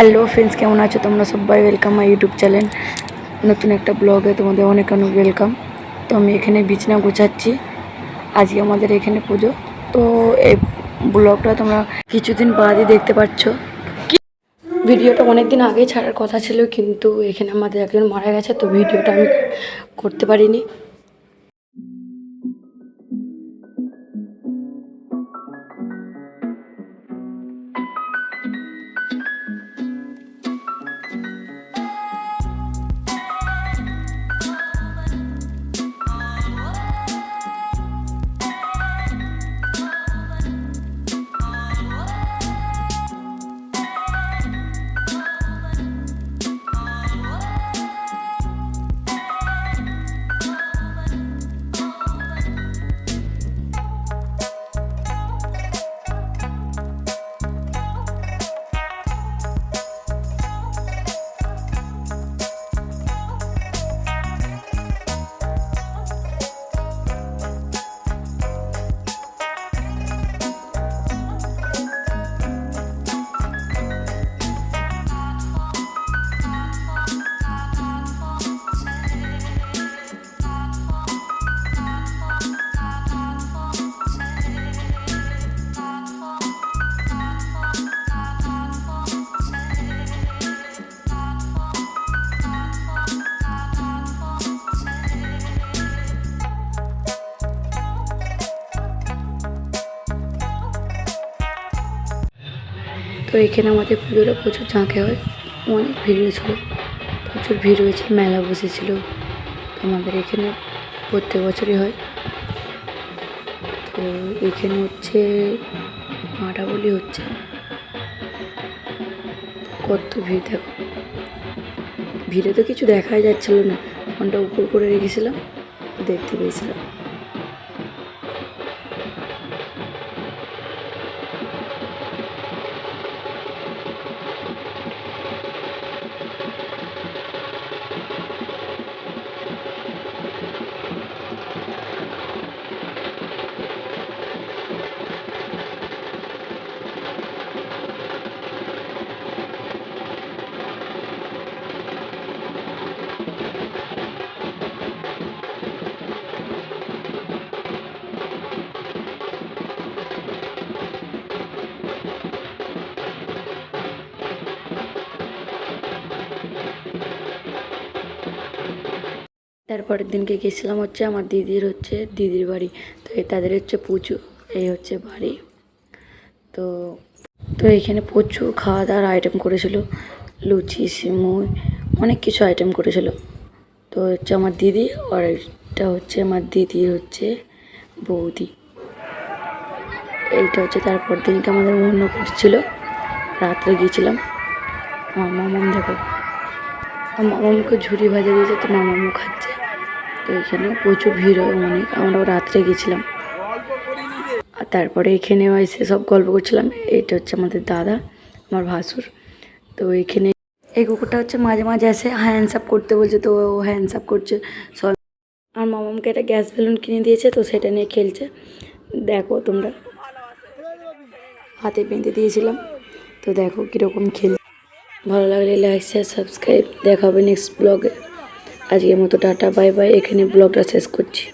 Hello friends, কেমন আছো তোমরা সবাই? Welcome my YouTube channel. নতুন একটা ব্লগে তোমাদের অনেক অনেক ওয়েলকাম। তো আমি এখানে বিছানা গোছাচ্ছি। আজকে আমাদের এখানে পুজো। তো এই ব্লগটা তোমরা কিছুদিন বাদই দেখতে পাচ্ছ। ভিডিওটা অনেক দিন আগেই ছাড়ার কথা ছিল, কিন্তু এখানে আমাদের একজন মারা গেছে, তো ভিডিওটা আমি করতে পারিনি। তো এখানে আমাদের পুজোটা প্রচুর ঝাঁকে হয়, অনেক ভিড় হয়েছিল, প্রচুর ভিড় হয়েছিল, মেলা বসেছিল। আমাদের এখানে প্রত্যেক বছরই হয়। তো এখানে হচ্ছে মাটা বলি হচ্ছে, কত ভিড় দেখো। ভিড়ে তো কিছু দেখাই যাচ্ছিল না, ফোনটা উপর করে রেখেছিলাম, দেখতে পেয়েছিলাম। তারপরের দিনকে গেছিলাম হচ্ছে আমার দিদির বাড়ি। তো তাদের হচ্ছে পুজো, এই হচ্ছে বাড়ি। তো তো এখানে প্রচুর খাওয়া দাওয়ার আইটেম করেছিল, লুচি, সিমুই, অনেক কিছু আইটেম করেছিল। তো হচ্ছে আমার দিদি, আর এটা হচ্ছে আমার দিদির হচ্ছে বৌদি। এইটা হচ্ছে তারপর দিনকে আমাদের অন্য করছিল, রাত্রে গিয়েছিলাম। আমার মামাম দেখো, আমার মামামকে ঝুড়ি ভাজা দিয়েছে, তো মামামও খাচ্ছে। তো এখানে প্রচুর ভিড় হয় অনেক, আমরাও রাত্রে গেছিলাম। আর তারপরে এখানে এসে সব গল্প করছিলাম। এইটা হচ্ছে আমাদের দাদা, আমার ভাসুর। তো এখানে এই কুকুরটা হচ্ছে মাঝে মাঝে আসে হ্যান্ডস আপ করতে বলছে, তো ও হ্যান্ডস আপ করছে সব। আর মামামকে একটা গ্যাস বেলুন কিনে দিয়েছে, তো সেটা নিয়ে খেলছে। দেখো তোমরা, হাতে বেঁধে দিয়েছিলাম, তো দেখো কীরকম খেল। ভালো লাগলে লাইক, শেয়ার, সাবস্ক্রাইব। দেখা হবে নেক্সট ব্লগে। আজকের মতো টাটা, বাই বাই। এখানে ব্লগটা শেষ করছি।